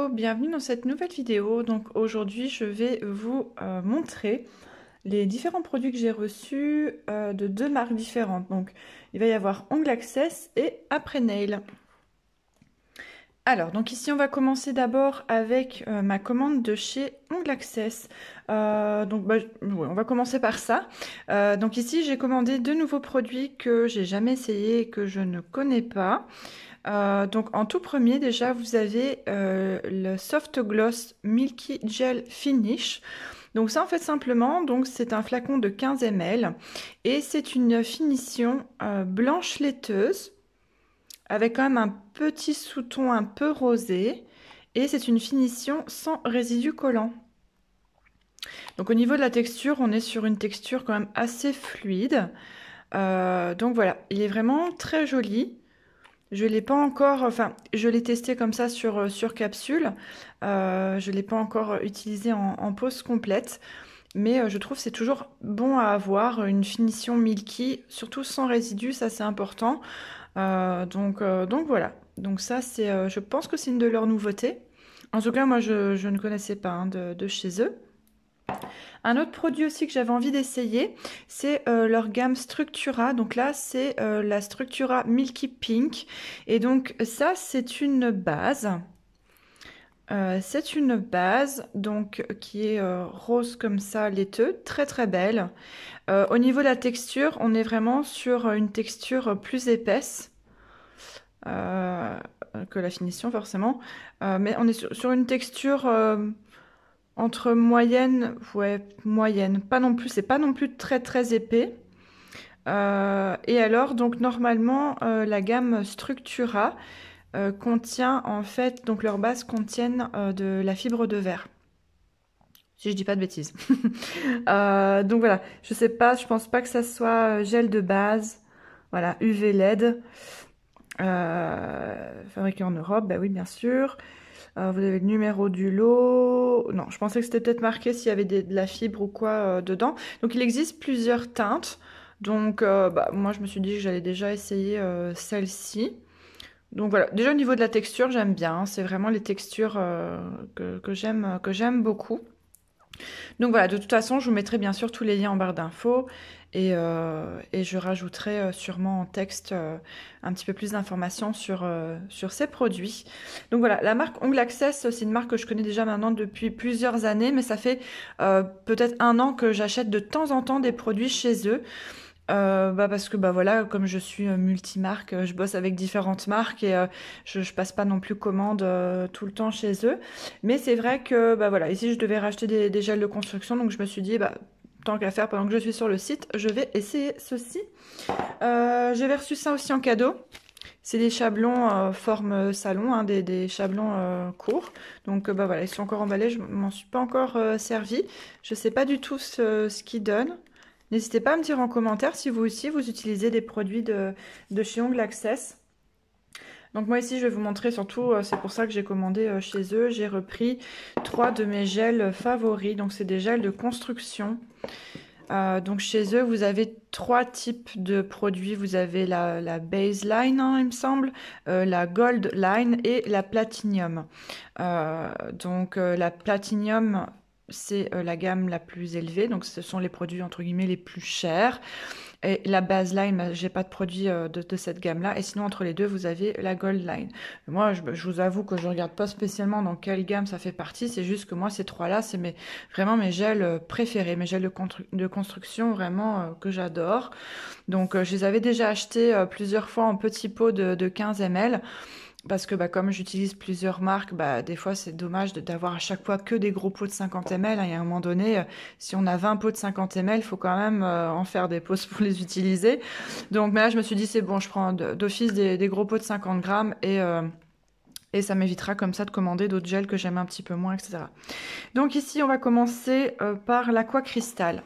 Hello, bienvenue dans cette nouvelle vidéo. Donc aujourd'hui, je vais vous montrer les différents produits que j'ai reçus de deux marques différentes. Donc il va y avoir Ongle Access et Après Nail. Alors, donc ici, on va commencer d'abord avec ma commande de chez Ongle Access. Ouais, on va commencer par ça. Donc ici, j'ai commandé deux nouveaux produits que j'ai jamais essayés et que je ne connais pas. Donc en tout premier déjà vous avez le Soft Gloss Milky Gel Finish. Donc ça en fait simplement donc c'est un flacon de 15 ml et c'est une finition blanche laiteuse avec quand même un petit sous-ton un peu rosé et c'est une finition sans résidus collants. Donc au niveau de la texture on est sur une texture quand même assez fluide. Donc voilà, il est vraiment très joli. Je l'ai pas encore, enfin, je l'ai testé comme ça sur capsule. Je l'ai pas encore utilisé en pose complète, mais je trouve que c'est toujours bon à avoir une finition milky, surtout sans résidus, ça c'est important. Donc voilà. Donc ça c'est, je pense que c'est une de leurs nouveautés. En tout cas, moi je ne connaissais pas hein, de chez eux. Un autre produit aussi que j'avais envie d'essayer, c'est leur gamme Structura. Donc là, c'est la Structura Milky Pink. Et donc ça, c'est une base. Donc qui est rose comme ça, laiteux, très très belle. Au niveau de la texture, on est vraiment sur une texture plus épaisse que la finition forcément, mais on est sur une texture entre moyenne, ouais, moyenne, pas non plus, c'est pas non plus très très épais. Et alors, donc normalement, la gamme Structura contient en fait, donc leurs bases contiennent de la fibre de verre. Si je dis pas de bêtises. Donc voilà, je sais pas, je pense pas que ça soit gel de base. Voilà, UV LED. Fabriqué en Europe, bah oui, bien sûr. Vous avez le numéro du lot. Non, je pensais que c'était peut-être marqué s'il y avait de la fibre ou quoi dedans. Donc il existe plusieurs teintes. Donc moi je me suis dit que j'allais déjà essayer celle-ci. Donc voilà, déjà au niveau de la texture, j'aime bien, hein. C'est vraiment les textures que j'aime beaucoup. Donc voilà, de toute façon, je vous mettrai bien sûr tous les liens en barre d'infos et je rajouterai sûrement en texte un petit peu plus d'informations sur ces produits. Donc voilà, la marque Ongle Access, c'est une marque que je connais déjà maintenant depuis plusieurs années, mais ça fait peut-être un an que j'achète de temps en temps des produits chez eux. Parce que voilà, comme je suis multimarque, je bosse avec différentes marques et je passe pas non plus commande tout le temps chez eux. Mais c'est vrai que voilà, ici je devais racheter des gels de construction, donc je me suis dit tant qu'à faire pendant que je suis sur le site, je vais essayer ceci. J'avais reçu ça aussi en cadeau. C'est des chablons forme salon, hein, des chablons courts. Donc voilà, ils sont encore emballés, je m'en suis pas encore servi. Je sais pas du tout ce qu'ils donnent. N'hésitez pas à me dire en commentaire si vous aussi vous utilisez des produits de chez Ongle Access. Donc moi ici je vais vous montrer surtout, c'est pour ça que j'ai commandé chez eux. J'ai repris 3 de mes gels favoris. Donc c'est des gels de construction. Donc chez eux vous avez 3 types de produits. Vous avez la baseline hein, il me semble, la gold line et la platinum. La platinum c'est la gamme la plus élevée, donc ce sont les produits entre guillemets les plus chers. Et la baseline, j'ai pas de produit de cette gamme-là. Et sinon, entre les deux, vous avez la Gold Line. Moi, je vous avoue que je regarde pas spécialement dans quelle gamme ça fait partie. C'est juste que moi, ces trois-là, c'est vraiment mes gels préférés, mes gels de construction vraiment que j'adore. Donc, je les avais déjà achetés plusieurs fois en petits pots de 15 ml. Parce que comme j'utilise plusieurs marques, des fois c'est dommage d'avoir à chaque fois que des gros pots de 50 ml. Il y a un moment donné, si on a 20 pots de 50 ml, il faut quand même en faire des pauses pour les utiliser. Donc mais là je me suis dit c'est bon, je prends d'office des gros pots de 50 grammes et ça m'évitera comme ça de commander d'autres gels que j'aime un petit peu moins, etc. Donc ici on va commencer par l'Aqua Crystal.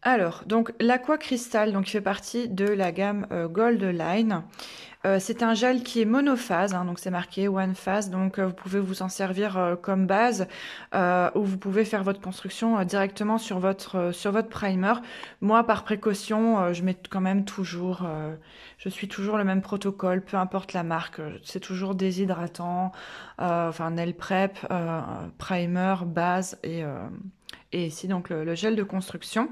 Alors, donc l'Aqua Crystal, donc, il fait partie de la gamme Gold Line. C'est un gel qui est monophase, hein, donc c'est marqué One Phase, donc vous pouvez vous en servir comme base ou vous pouvez faire votre construction directement sur votre primer. Moi, par précaution, je mets quand même toujours, je suis toujours le même protocole, peu importe la marque, c'est toujours déshydratant, enfin nail prep, primer, base et ici donc le gel de construction.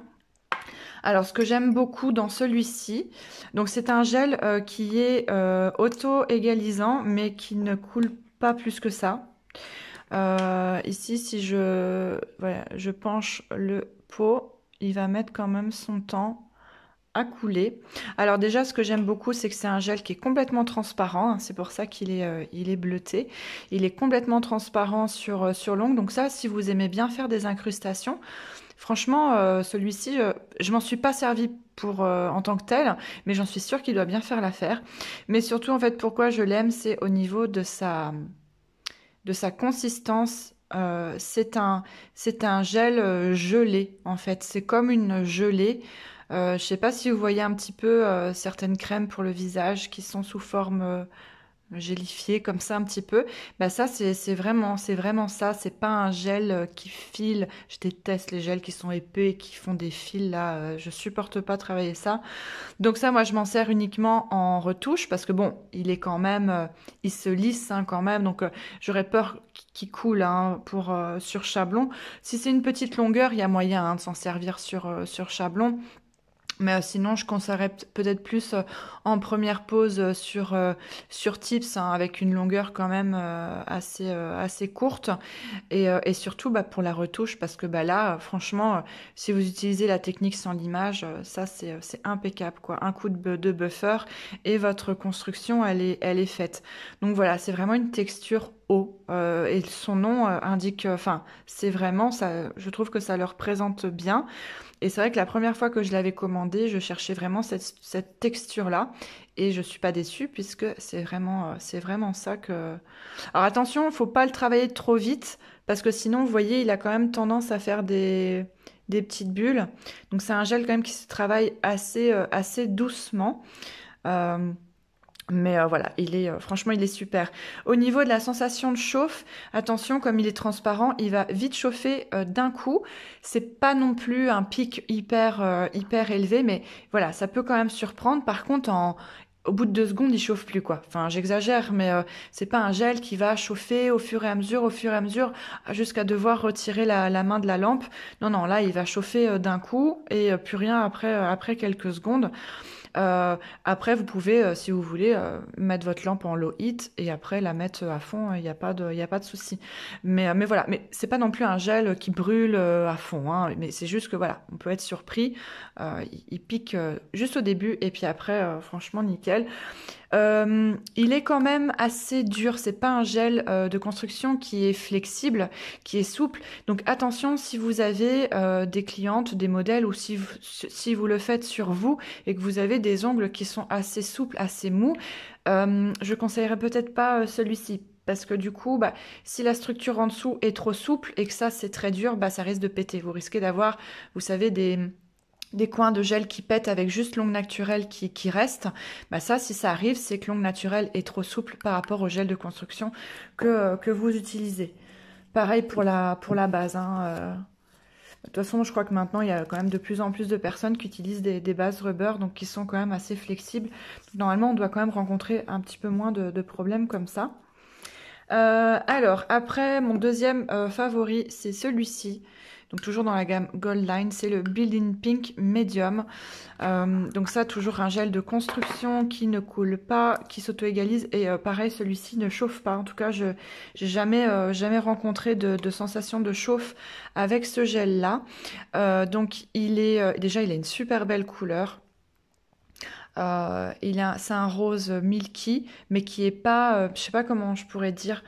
Alors, ce que j'aime beaucoup dans celui-ci, donc c'est un gel qui est auto-égalisant, mais qui ne coule pas plus que ça. Ici, si voilà, je penche le pot, il va mettre quand même son temps à couler. Alors déjà, ce que j'aime beaucoup, c'est que c'est un gel qui est complètement transparent, hein, c'est pour ça il est bleuté. Il est complètement transparent sur l'ongle, donc ça, si vous aimez bien faire des incrustations, franchement, celui-ci, je m'en suis pas servi en tant que tel, mais j'en suis sûre qu'il doit bien faire l'affaire. Mais surtout, en fait, pourquoi je l'aime, c'est au niveau de sa consistance. C'est un gel gelé, en fait. C'est comme une gelée. Je sais pas si vous voyez un petit peu certaines crèmes pour le visage qui sont sous forme gélifié comme ça un petit peu, bah ça c'est vraiment ça, c'est pas un gel qui file. Je déteste les gels qui sont épais et qui font des fils là, je supporte pas travailler ça. Donc ça, moi je m'en sers uniquement en retouche parce que bon, il est quand même il se lisse hein, quand même, donc j'aurais peur qu'il coule hein, sur Chablon. Si c'est une petite longueur, il y a moyen hein, de s'en servir sur Chablon. Mais sinon, je conseillerais peut-être plus en première pause sur Tips, hein, avec une longueur quand même assez courte. Et surtout bah, pour la retouche, parce que bah, là, franchement, si vous utilisez la technique sans limage, ça c'est impeccable, quoi. Un coup de buffer et votre construction, elle est faite. Donc voilà, c'est vraiment une texture eau. Et son nom indique, enfin, c'est vraiment, ça, je trouve que ça le représente bien. Et c'est vrai que la première fois que je l'avais commandé, je cherchais vraiment cette texture-là. Et je suis pas déçue puisque c'est vraiment ça que... Alors attention, il ne faut pas le travailler trop vite parce que sinon, vous voyez, il a quand même tendance à faire des petites bulles. Donc c'est un gel quand même qui se travaille assez doucement. Euh, mais voilà, franchement, il est super. Au niveau de la sensation de chauffe, attention, comme il est transparent, il va vite chauffer d'un coup. C'est pas non plus un pic hyper élevé, mais voilà, ça peut quand même surprendre. Par contre, au bout de 2 secondes, il chauffe plus, quoi. Enfin, j'exagère, mais c'est pas un gel qui va chauffer au fur et à mesure, jusqu'à devoir retirer la main de la lampe. Non, non, là, il va chauffer d'un coup et plus rien après quelques secondes. Après, vous pouvez, si vous voulez, mettre votre lampe en low heat et après la mettre à fond, il y a pas de souci. Mais voilà, mais c'est pas non plus un gel qui brûle à fond, hein, mais c'est juste que voilà, on peut être surpris. Il pique juste au début et puis après, franchement, nickel. Il est quand même assez dur, c'est pas un gel de construction qui est flexible, qui est souple. Donc attention si vous avez des clientes, des modèles ou si vous le faites sur vous et que vous avez des ongles qui sont assez souples, assez mous, je conseillerais peut-être pas celui-ci. Parce que du coup, bah, si la structure en dessous est trop souple et que ça c'est très dur, bah, ça risque de péter. Vous risquez d'avoir, vous savez, des coins de gel qui pètent avec juste l'ongle naturel qui reste, bah ça, si ça arrive, c'est que l'ongle naturel est trop souple par rapport au gel de construction que vous utilisez. Pareil pour la base. Hein, de toute façon, je crois que maintenant, il y a quand même de plus en plus de personnes qui utilisent des bases rubber, donc qui sont quand même assez flexibles. Normalement, on doit quand même rencontrer un petit peu moins de problèmes comme ça. Alors, après, mon deuxième favori, c'est celui-ci. Donc toujours dans la gamme Goldline, c'est le Building Pink Medium. Donc ça, toujours un gel de construction qui ne coule pas, qui s'auto-égalise. Et pareil, celui-ci ne chauffe pas. En tout cas, je n'ai jamais rencontré de sensation de chauffe avec ce gel-là. Donc déjà, il a une super belle couleur. C'est un rose milky, mais qui est pas, je sais pas comment je pourrais dire.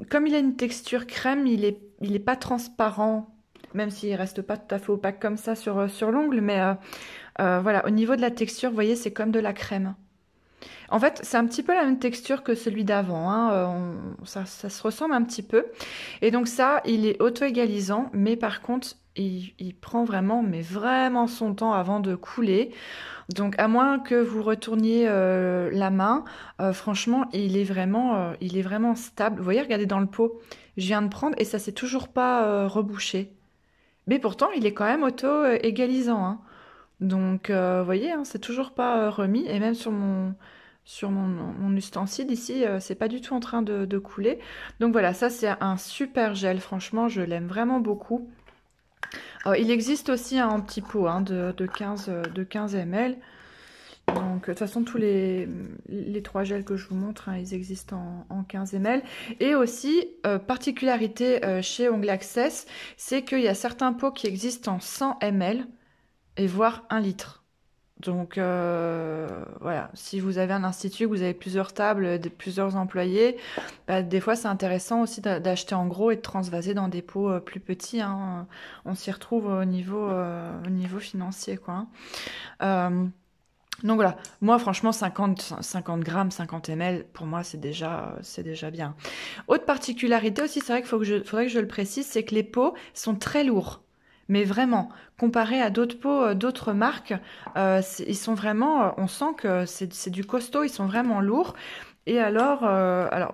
Comme il a une texture crème, il est pas transparent, même s'il reste pas tout à fait opaque comme ça sur l'ongle, mais voilà, au niveau de la texture, vous voyez, c'est comme de la crème. En fait, c'est un petit peu la même texture que celui d'avant, hein, ça se ressemble un petit peu. Et donc ça, il est auto-égalisant, mais par contre, il prend vraiment, mais vraiment son temps avant de couler. Donc à moins que vous retourniez la main, franchement, il est vraiment stable. Vous voyez, regardez dans le pot, je viens de prendre et ça s'est toujours pas rebouché. Mais pourtant, il est quand même auto-égalisant, hein. Donc, vous voyez, hein, c'est toujours pas remis. Et même mon ustensile ici, c'est pas du tout en train de couler. Donc voilà, ça c'est un super gel. Franchement, je l'aime vraiment beaucoup. Il existe aussi un en petit pot hein, de 15 ml. Donc, de toute façon, tous les trois gels que je vous montre, hein, ils existent en 15 ml. Et aussi, particularité chez Ongle Access, c'est qu'il y a certains pots qui existent en 100 ml et voire 1 litre. Donc, voilà, si vous avez un institut, que vous avez plusieurs tables, plusieurs employés, bah, des fois, c'est intéressant aussi d'acheter en gros et de transvaser dans des pots plus petits, hein. On s'y retrouve au niveau financier, quoi, hein. Donc voilà, moi franchement 50 grammes, 50 ml, pour moi c'est déjà bien. Autre particularité aussi, c'est vrai faudrait que je le précise, c'est que les pots sont très lourds. Mais vraiment, comparé à d'autres pots, d'autres marques, ils sont vraiment, on sent que c'est du costaud, ils sont vraiment lourds. Et alors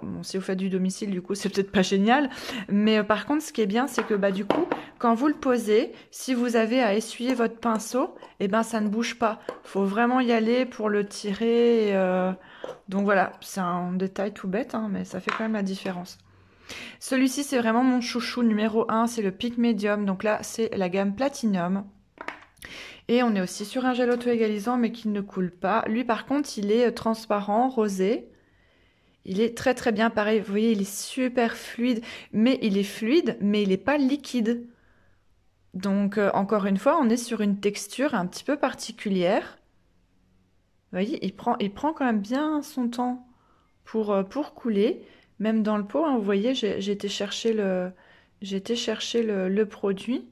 bon, si vous faites du domicile, du coup, c'est peut-être pas génial. Mais par contre, ce qui est bien, c'est que bah du coup, quand vous le posez, si vous avez à essuyer votre pinceau, eh ben ça ne bouge pas. Faut vraiment y aller pour le tirer. Donc voilà, c'est un détail tout bête, hein, mais ça fait quand même la différence. Celui-ci, c'est vraiment mon chouchou numéro 1, c'est le Peak Medium. Donc là, c'est la gamme Platinum. Et on est aussi sur un gel auto-égalisant, mais qui ne coule pas. Lui, par contre, il est transparent, rosé. Il est très très bien, pareil, vous voyez, il est super fluide, mais il n'est pas liquide. Donc, encore une fois, on est sur une texture un petit peu particulière. Vous voyez, il prend quand même bien son temps pour couler. Même dans le pot, hein, vous voyez, j'ai été chercher le produit,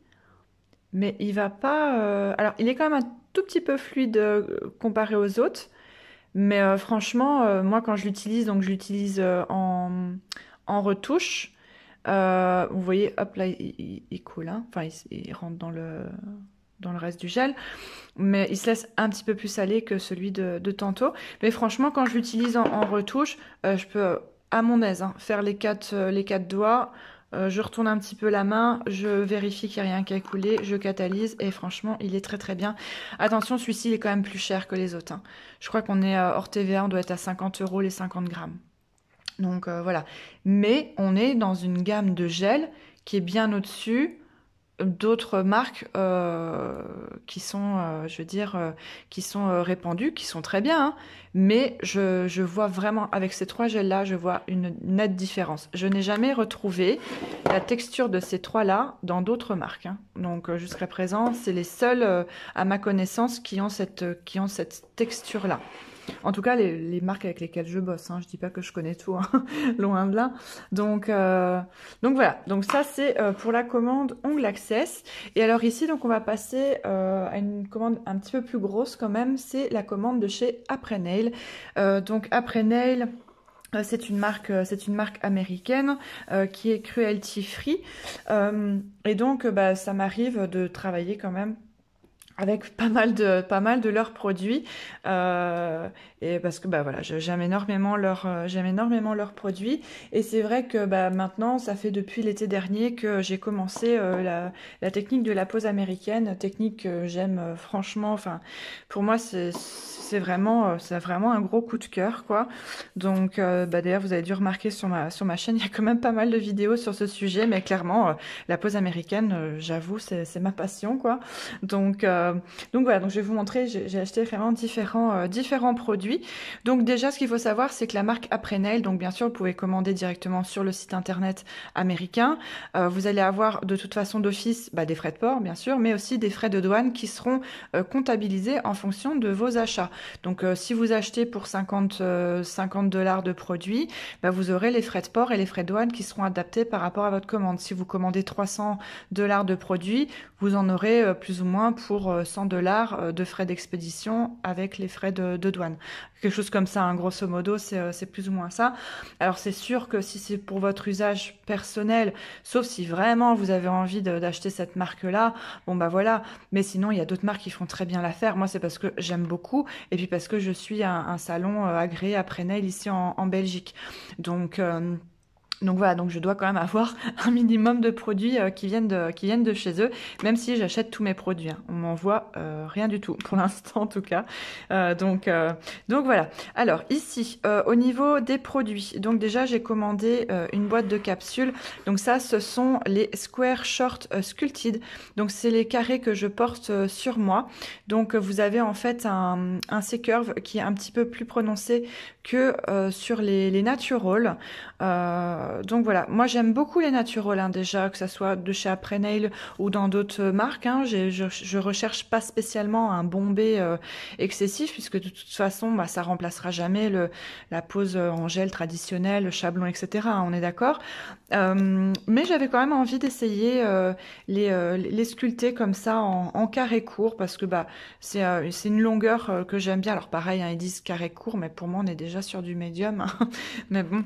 mais il va pas... Alors, il est quand même un tout petit peu fluide comparé aux autres, mais franchement, moi, quand je l'utilise, donc je l'utilise en retouche, vous voyez, hop, là, il coule, hein. Enfin, il rentre dans le reste du gel, mais il se laisse un petit peu plus salé que celui de tantôt. Mais franchement, quand je l'utilise en retouche, je peux, à mon aise, hein, faire les quatre doigts. Je retourne un petit peu la main, je vérifie qu'il n'y a rien qui a coulé, je catalyse et franchement, il est très très bien. Attention, celui-ci, il est quand même plus cher que les autres, hein. Je crois qu'on est hors TVA, on doit être à 50 € les 50 grammes. Donc voilà. Mais on est dans une gamme de gel qui est bien au-dessus d'autres marques qui sont, je veux dire, qui sont répandues, qui sont très bien, hein. Mais je vois vraiment, avec ces trois gels-là, je vois une nette différence. Je n'ai jamais retrouvé la texture de ces trois-là dans d'autres marques, hein. Donc jusqu'à présent, c'est les seuls, à ma connaissance, qui ont cette texture-là. En tout cas, les marques avec lesquelles je bosse, hein. Je dis pas que je connais tout, hein. Loin de là. Donc voilà, donc ça c'est pour la commande Ongle Access. Et alors ici, donc on va passer à une commande un petit peu plus grosse quand même, c'est la commande de chez Après Nail. Donc Après Nail, c'est une marque américaine qui est cruelty free. Et donc bah, ça m'arrive de travailler quand même avec pas mal de leurs produits, et parce que bah voilà, j'aime énormément leurs produits, et c'est vrai que bah maintenant ça fait depuis l'été dernier que j'ai commencé la technique de la pose américaine, technique que j'aime franchement. Enfin, pour moi c'est vraiment un gros coup de cœur, quoi. Donc bah d'ailleurs vous avez dû remarquer sur ma chaîne, il y a quand même pas mal de vidéos sur ce sujet, mais clairement la pose américaine, j'avoue, c'est ma passion, quoi. Donc voilà, donc je vais vous montrer, j'ai acheté vraiment différents produits. Donc déjà, ce qu'il faut savoir, c'est que la marque Après Nail, donc bien sûr, vous pouvez commander directement sur le site internet américain. Vous allez avoir de toute façon d'office des frais de port, bien sûr, mais aussi des frais de douane qui seront comptabilisés en fonction de vos achats. Donc si vous achetez pour 50 $ de produits, vous aurez les frais de port et les frais de douane qui seront adaptés par rapport à votre commande. Si vous commandez 300 $ de produits, vous en aurez plus ou moins pour $100 de frais d'expédition avec les frais de douane. Quelque chose comme ça, hein, grosso modo, c'est plus ou moins ça. Alors c'est sûr que si c'est pour votre usage personnel, sauf si vraiment vous avez envie d'acheter cette marque-là, bon bah voilà. Mais sinon, il y a d'autres marques qui font très bien l'affaire. Moi, c'est parce que j'aime beaucoup et puis parce que je suis un salon agréé après Nail ici en Belgique. Donc... donc voilà, donc je dois quand même avoir un minimum de produits qui viennent de chez eux, même si j'achète tous mes produits, hein. On m'envoie rien du tout, pour l'instant en tout cas. Donc voilà. Alors ici, au niveau des produits, donc déjà j'ai commandé une boîte de capsules. Donc ça, ce sont les Square Short Sculpted. Donc c'est les carrés que je porte sur moi. Donc vous avez en fait un C-curve qui est un petit peu plus prononcé que sur les Natural. Donc voilà, moi j'aime beaucoup les Natural, hein, déjà, que ça soit de chez Après Nail ou dans d'autres marques, hein. Je recherche pas spécialement un bombé excessif, puisque de toute façon, bah, ça remplacera jamais la pose en gel traditionnelle, le chablon, etc., hein, on est d'accord. Mais j'avais quand même envie d'essayer les sculpter comme ça en carré court, parce que bah, c'est une longueur que j'aime bien. Alors pareil, hein, ils disent carré court, mais pour moi on est déjà sur du médium, hein. Mais bon.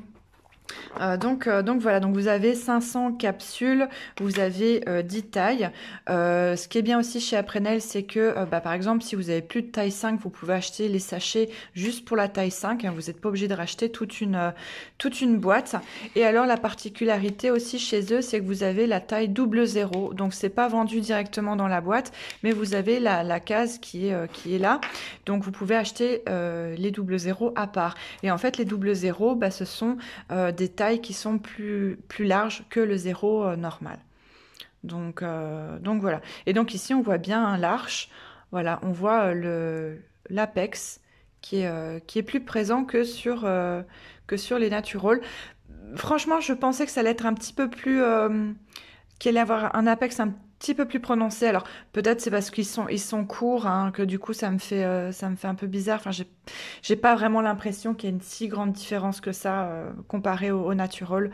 Donc voilà, donc vous avez 500 capsules, vous avez 10 tailles. Ce qui est bien aussi chez Après Nail, c'est que bah, par exemple, si vous avez plus de taille 5, vous pouvez acheter les sachets juste pour la taille 5, hein. Vous n'êtes pas obligé de racheter toute une boîte. Et alors la particularité aussi chez eux, c'est que vous avez la taille 00. Donc c'est pas vendu directement dans la boîte, mais vous avez la case qui est là. Donc vous pouvez acheter les 00 à part. Et en fait, les 00, bah, ce sont des tailles qui sont plus larges que le 0 normal. Donc voilà. Et donc ici, on voit bien un l'arche. Voilà, on voit l'apex qui est plus présent que sur les Natural. Franchement, je pensais que ça allait être un petit peu plus... qu'il allait avoir un apex un petit peu plus prononcé. Alors peut-être c'est parce ils sont courts, hein, que du coup ça me fait un peu bizarre. Enfin, j'ai pas vraiment l'impression qu'il y ait une si grande différence que ça comparé au Natural.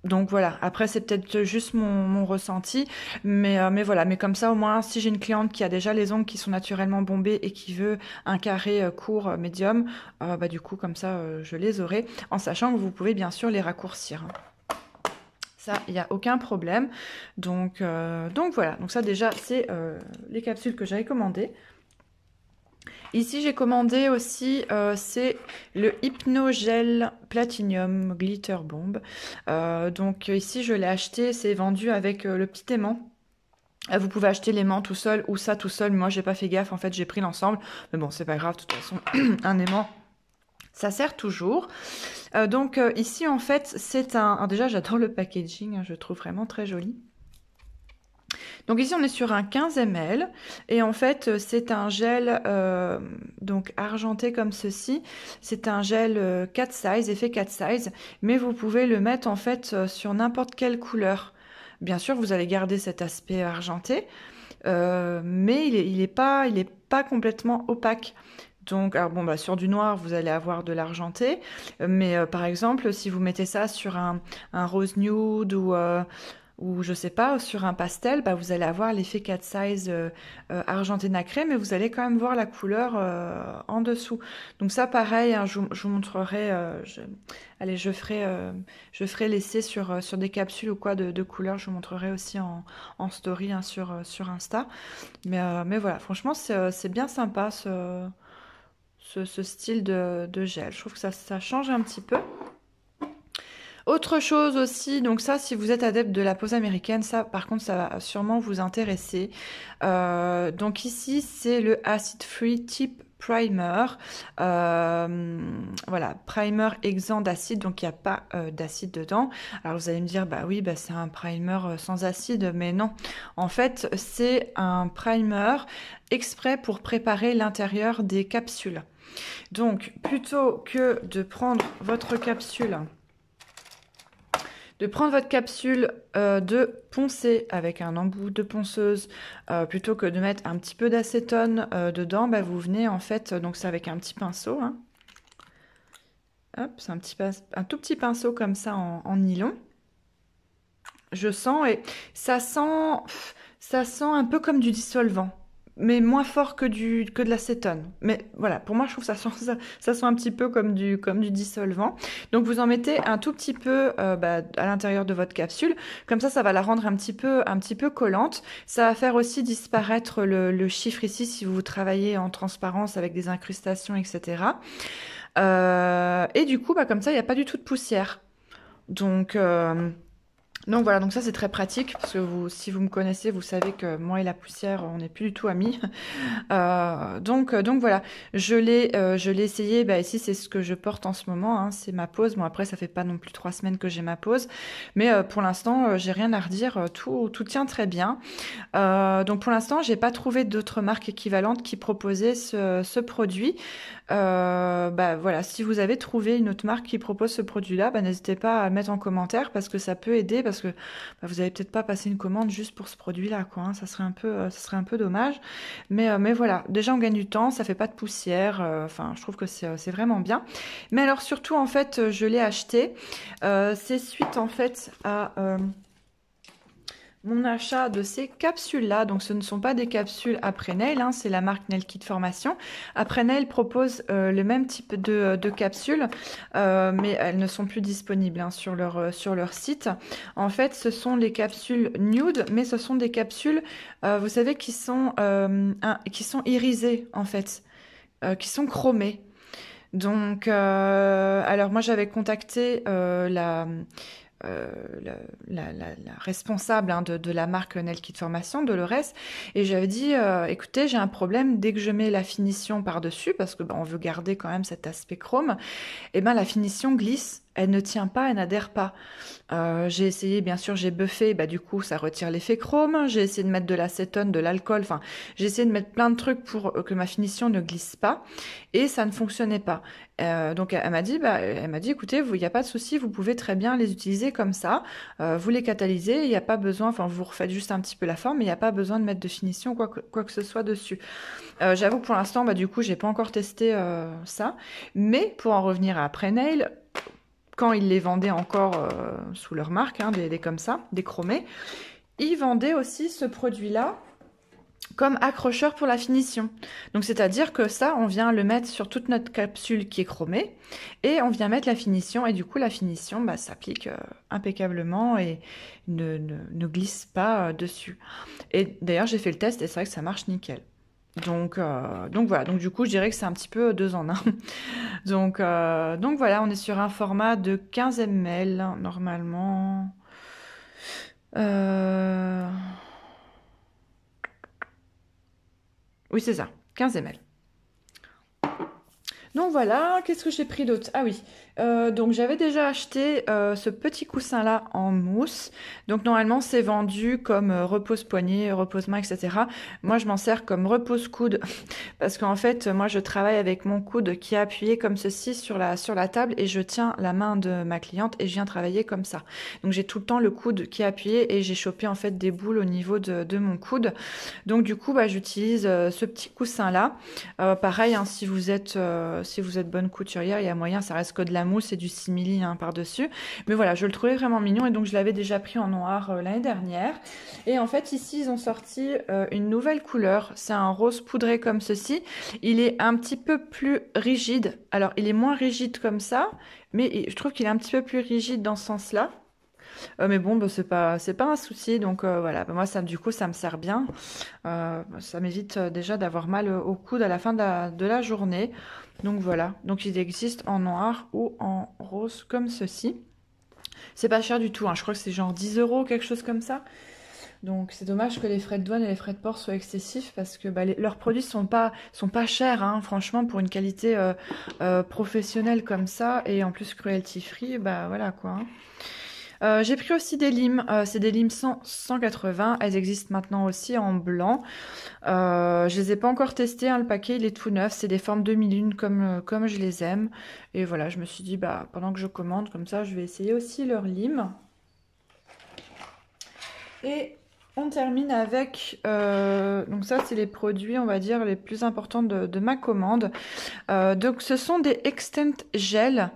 Donc voilà, après c'est peut-être juste mon ressenti, mais voilà, mais comme ça au moins si j'ai une cliente qui a déjà les ongles qui sont naturellement bombés et qui veut un carré court médium, bah du coup comme ça je les aurai, en sachant que vous pouvez bien sûr les raccourcir, hein. Ça, il n'y a aucun problème. Donc voilà. Donc ça, déjà, c'est les capsules que j'avais commandées. Ici, j'ai commandé aussi, c'est le Hypnogel Platinum Glitter Bomb. Donc ici, je l'ai acheté. C'est vendu avec le petit aimant. Vous pouvez acheter l'aimant tout seul ou ça tout seul. Moi, j'ai pas fait gaffe. En fait, j'ai pris l'ensemble. Mais bon, c'est pas grave. De toute façon, un aimant, ça sert toujours. Donc ici en fait c'est alors déjà j'adore le packaging, hein, je le trouve vraiment très joli. Donc ici on est sur un 15 ml et en fait c'est un gel donc argenté comme ceci. C'est un gel 4 size, effet 4 size, mais vous pouvez le mettre en fait sur n'importe quelle couleur. Bien sûr vous allez garder cet aspect argenté, mais il est pas complètement opaque. Donc, alors bon, bah, sur du noir, vous allez avoir de l'argenté, mais par exemple, si vous mettez ça sur un rose nude ou je sais pas, sur un pastel, bah, vous allez avoir l'effet 4 size argenté nacré, mais vous allez quand même voir la couleur en dessous. Donc ça, pareil, hein, je vous montrerai, allez, je ferai l'essai sur des capsules ou quoi de couleurs, je vous montrerai aussi en story, hein, sur Insta. Mais voilà, franchement, c'est bien sympa ce style de gel. Je trouve que ça change un petit peu. Autre chose aussi, donc ça, si vous êtes adepte de la pose américaine, ça, par contre, ça va sûrement vous intéresser. Donc ici, c'est le Acid Free Tip Primer. Voilà, primer exempt d'acide, donc il n'y a pas d'acide dedans. Alors vous allez me dire, bah oui, bah c'est un primer sans acide, mais non. En fait, c'est un primer exprès pour préparer l'intérieur des capsules. Donc, plutôt que de prendre votre capsule, de poncer avec un embout de ponceuse, plutôt que de mettre un petit peu d'acétone dedans, bah, vous venez en fait, donc c'est avec un petit pinceau, hein. Hop, c'est un tout petit pinceau comme ça en nylon. Je sens et ça sent un peu comme du dissolvant. mais moins fort que de l'acétone. Mais voilà, pour moi, je trouve que ça sent un petit peu comme du dissolvant. Donc, vous en mettez un tout petit peu à l'intérieur de votre capsule. Comme ça va la rendre un petit peu collante. Ça va faire aussi disparaître le chiffre ici si vous travaillez en transparence avec des incrustations, etc. Et du coup, comme ça, il n'y a pas du tout de poussière. Donc, donc voilà, donc ça c'est très pratique parce que si vous me connaissez, vous savez que moi et la poussière, on n'est plus du tout amis. Donc voilà, je l'ai essayé. Bah, ici c'est ce que je porte en ce moment, hein, c'est ma pause. Bon après ça fait pas non plus 3 semaines que j'ai ma pause, mais pour l'instant j'ai rien à redire. Tout tient très bien. Donc pour l'instant j'ai pas trouvé d'autres marques équivalentes qui proposaient ce produit. Voilà, si vous avez trouvé une autre marque qui propose ce produit-là, n'hésitez pas à le mettre en commentaire parce que ça peut aider parce que vous avez peut-être pas passé une commande juste pour ce produit-là, quoi. Hein, ça serait un peu dommage. Mais voilà, déjà on gagne du temps, ça fait pas de poussière. Enfin, je trouve que c'est vraiment bien. Mais alors surtout en fait, je l'ai acheté. C'est suite en fait à mon achat de ces capsules-là. Donc ce ne sont pas des capsules Après Nail, hein, c'est la marque Nail Kit Formation. Après Nail propose le même type de capsules, mais elles ne sont plus disponibles hein, sur leur site. En fait, ce sont les capsules nude, mais ce sont des capsules, vous savez, qui sont irisées en fait, qui sont chromées. Donc, alors moi j'avais contacté euh, la, la responsable hein, de la marque Nail Kit Formation, Dolores, et j'avais dit, écoutez, j'ai un problème, dès que je mets la finition par-dessus, parce que on veut garder quand même cet aspect chrome, et la finition glisse, elle ne tient pas, elle n'adhère pas. J'ai essayé, bien sûr, j'ai buffé, du coup, ça retire l'effet chrome. J'ai essayé de mettre de l'acétone, de l'alcool, enfin, j'ai essayé de mettre plein de trucs pour que ma finition ne glisse pas, et ça ne fonctionnait pas. Donc, elle m'a dit, écoutez, il n'y a pas de souci, vous pouvez très bien les utiliser comme ça. Vous les catalysez, il n'y a pas besoin, enfin, vous refaites juste un petit peu la forme, mais il n'y a pas besoin de mettre de finition, quoi que ce soit dessus. J'avoue que pour l'instant, du coup, j'ai pas encore testé ça, mais pour en revenir à Après Nail, quand ils les vendaient encore sous leur marque, hein, des comme ça, des chromés, ils vendaient aussi ce produit-là comme accrocheur pour la finition. Donc c'est-à-dire que ça, on vient le mettre sur toute notre capsule qui est chromée et on vient mettre la finition et du coup la finition s'applique impeccablement et ne glisse pas dessus. Et d'ailleurs j'ai fait le test et c'est vrai que ça marche nickel. Donc voilà, donc du coup je dirais que c'est un petit peu 2 en 1. Donc voilà, on est sur un format de 15 ml normalement. Euh, Oui, c'est ça, 15 ml. Donc voilà, qu'est-ce que j'ai pris d'autre? Ah oui, donc j'avais déjà acheté ce petit coussin-là en mousse. Donc normalement c'est vendu comme repose-poignet, repose-main, etc. Moi je m'en sers comme repose-coude parce qu'en fait moi je travaille avec mon coude qui est appuyé comme ceci sur la table et je tiens la main de ma cliente et je viens travailler comme ça. Donc j'ai tout le temps le coude qui est appuyé et j'ai chopé en fait des boules au niveau de mon coude. Donc du coup j'utilise ce petit coussin-là. Pareil, hein, si vous êtes bonne couturière, il y a moyen, ça reste que de la mousse et du simili hein, par-dessus. Mais voilà, je le trouvais vraiment mignon et donc je l'avais déjà pris en noir l'année dernière. Et en fait, ici, ils ont sorti une nouvelle couleur. C'est un rose poudré comme ceci. Il est un petit peu plus rigide. Alors, il est moins rigide comme ça, mais je trouve qu'il est un petit peu plus rigide dans ce sens-là. Mais bon, c'est pas un souci. Donc voilà, moi, du coup, ça me sert bien. Ça m'évite déjà d'avoir mal au coude à la fin de la journée. Donc voilà, donc il existe en noir ou en rose comme ceci. C'est pas cher du tout, hein. Je crois que c'est genre 10 euros, quelque chose comme ça. Donc c'est dommage que les frais de douane et les frais de port soient excessifs parce que leurs produits sont pas chers, hein, franchement, pour une qualité professionnelle comme ça et en plus cruelty free, voilà quoi. Hein. J'ai pris aussi des limes, c'est des limes 180, elles existent maintenant aussi en blanc. Je les ai pas encore testées, hein, le paquet il est tout neuf, c'est des formes demi-lune comme je les aime. Et voilà, je me suis dit, pendant que je commande, comme ça, je vais essayer aussi leurs limes. Et on termine avec, donc ça c'est les produits, on va dire, les plus importants de ma commande. Donc ce sont des Extent Gel.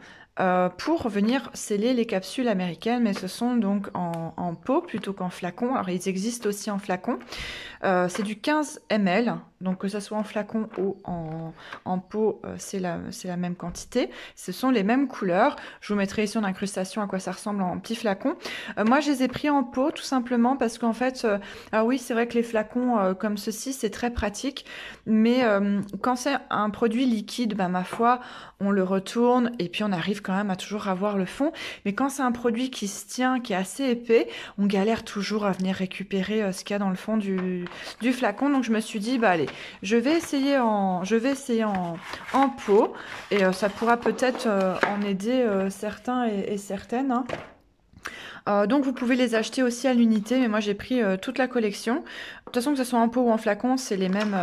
pour venir sceller les capsules américaines, mais ce sont donc en pot plutôt qu'en flacon. Alors ils existent aussi en flacon. C'est du 15 ml, donc que ce soit en flacon ou en pot, c'est la même quantité. Ce sont les mêmes couleurs. Je vous mettrai ici en incrustation à quoi ça ressemble en petit flacon. Moi, je les ai pris en pot tout simplement parce qu'en fait, alors oui, c'est vrai que les flacons comme ceci, c'est très pratique, mais quand c'est un produit liquide, ben, ma foi, on le retourne et puis on arrive quand même à toujours avoir le fond. Mais quand c'est un produit qui se tient, qui est assez épais, on galère toujours à venir récupérer ce qu'il y a dans le fond du flacon. Donc je me suis dit, bah allez, je vais essayer en pot et ça pourra peut-être en aider certains et certaines, hein. Donc vous pouvez les acheter aussi à l'unité, mais moi j'ai pris toute la collection. De toute façon, que ce soit en pot ou en flacon, c'est les mêmes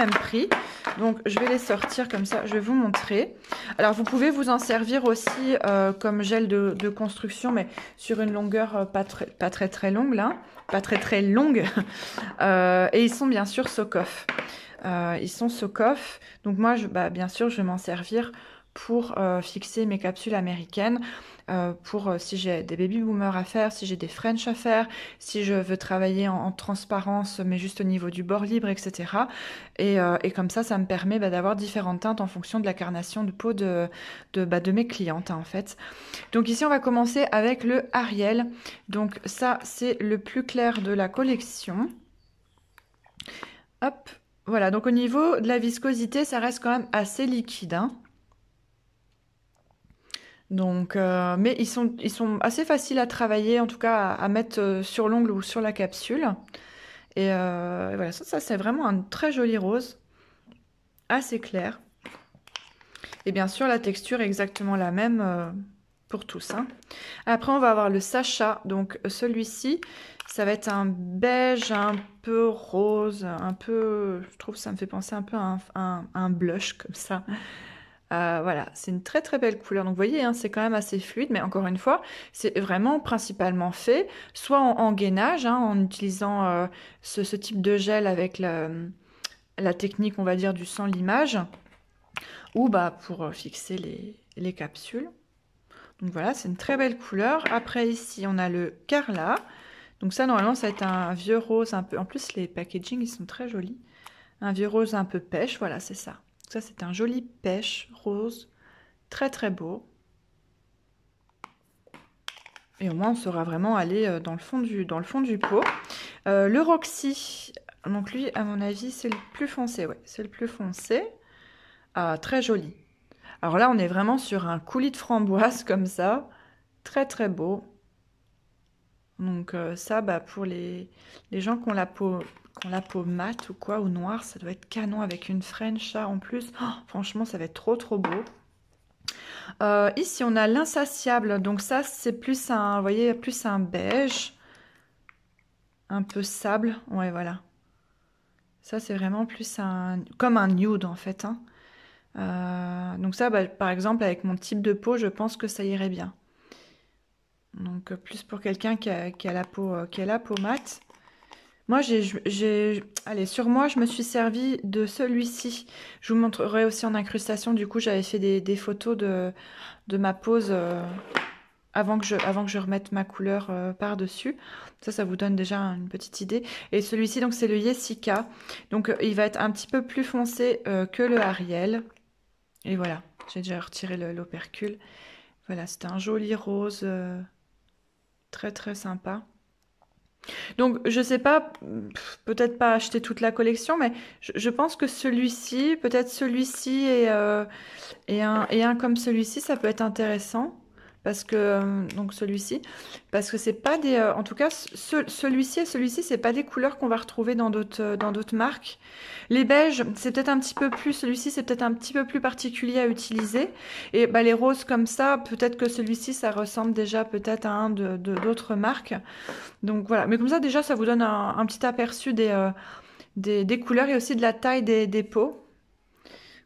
prix. Donc je vais les sortir comme ça, je vais vous montrer. Alors vous pouvez vous en servir aussi comme gel de construction, mais sur une longueur pas très longue là, pas très longue. Et ils sont bien sûr Socoff. Ils sont Socoff. Donc moi, bien sûr, je vais m'en servir pour fixer mes capsules américaines, pour si j'ai des baby boomers à faire, si j'ai des French à faire, si je veux travailler en transparence, mais juste au niveau du bord libre, etc. Et comme ça me permet d'avoir différentes teintes en fonction de la carnation de peau de mes clientes, hein, en fait. Donc ici, on va commencer avec le Ariel. Donc ça, c'est le plus clair de la collection. Hop, voilà. Donc au niveau de la viscosité, ça reste quand même assez liquide, hein. Donc, mais ils sont assez faciles à travailler, en tout cas à mettre sur l'ongle ou sur la capsule. Et voilà, ça c'est vraiment un très joli rose, assez clair. Et bien sûr, la texture est exactement la même pour tous, hein. Après, on va avoir le Sacha. Donc celui-ci, ça va être un beige un peu rose, un peu, je trouve que ça me fait penser un peu à un blush comme ça. Voilà, c'est une très belle couleur. Donc vous voyez, hein, c'est quand même assez fluide, mais encore une fois, c'est vraiment principalement fait soit en gainage, hein, en utilisant ce type de gel avec la technique, on va dire, du sans limage, ou pour fixer les capsules. Donc voilà, c'est une très belle couleur. Après ici, on a le Carla. Donc ça, normalement, ça va être un vieux rose un peu... En plus, les packaging, ils sont très jolis. Un vieux rose un peu pêche, voilà, c'est ça. Ça, c'est un joli pêche rose, très beau. Et au moins, on saura vraiment aller dans le fond du pot. Le Roxy, donc lui, à mon avis, c'est le plus foncé. Ouais, c'est le plus foncé. Très joli. Alors là, on est vraiment sur un coulis de framboise comme ça. Très beau. Donc ça, pour les gens qui ont la peau mate ou quoi, ou noire, ça doit être canon avec une French en plus. Oh, franchement, ça va être trop beau. Ici, on a l'insatiable. Donc ça, c'est plus un, vous voyez, plus un beige. Un peu sable. Ouais, voilà. Ça, c'est vraiment plus comme un nude, en fait, hein. Donc ça, par exemple, avec mon type de peau, je pense que ça irait bien. Donc plus pour quelqu'un qui a la peau mate. Moi, allez, sur moi, je me suis servi de celui-ci. Je vous montrerai aussi en incrustation. Du coup, j'avais fait des photos de ma pose avant que je remette ma couleur par-dessus. Ça vous donne déjà une petite idée. Et celui-ci, donc, c'est le Jessica. Donc, il va être un petit peu plus foncé que le Ariel. Et voilà, j'ai déjà retiré l'opercule. Voilà, c'est un joli rose très sympa. Donc, je sais pas, peut-être pas acheter toute la collection, mais je pense que celui-ci, peut-être celui-ci et un comme celui-ci, ça peut être intéressant. Parce que, donc celui-ci, parce que c'est pas des, en tout cas, celui-ci et celui-ci, c'est pas des couleurs qu'on va retrouver dans d'autres marques. Les beiges, c'est peut-être un petit peu plus, celui-ci, c'est peut-être un petit peu plus particulier à utiliser. Et les roses comme ça, peut-être que celui-ci, ça ressemble déjà peut-être à un d'autres marques. Donc voilà, mais comme ça déjà ça vous donne un petit aperçu des couleurs et aussi de la taille des pots.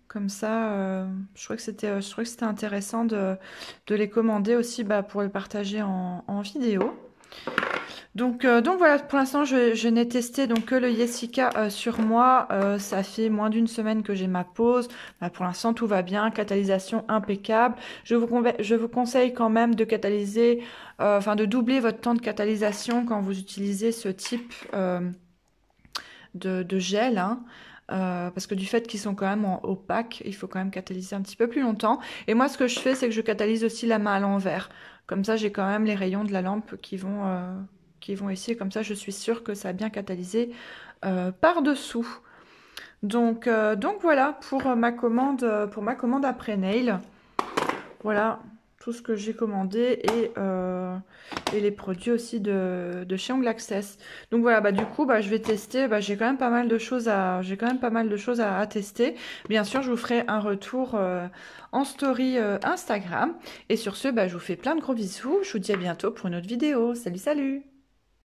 Comme ça, je trouvais que c'était intéressant de les commander aussi pour le partager en vidéo. Donc voilà, pour l'instant, je n'ai testé donc que le Jessica sur moi. Ça fait moins d'une semaine que j'ai ma pause. Bah, pour l'instant, tout va bien. Catalysation impeccable. Je vous conseille quand même de catalyser, enfin de doubler votre temps de catalysation quand vous utilisez ce type de gel. Hein. Parce que du fait qu'ils sont quand même en opaque, il faut quand même catalyser un petit peu plus longtemps. Et moi, ce que je fais, c'est que je catalyse aussi la main à l'envers. Comme ça, j'ai quand même les rayons de la lampe qui vont ici. Et comme ça, je suis sûre que ça a bien catalysé par-dessous. Donc voilà pour ma commande après nail. Voilà tout ce que j'ai commandé et les produits aussi de chez Ongle Access. Donc voilà, bah du coup, bah, je vais tester. Bah, j'ai quand même pas mal de choses à tester. Bien sûr, je vous ferai un retour en story Instagram. Et sur ce, bah, je vous fais plein de gros bisous. Je vous dis à bientôt pour une autre vidéo. Salut, salut!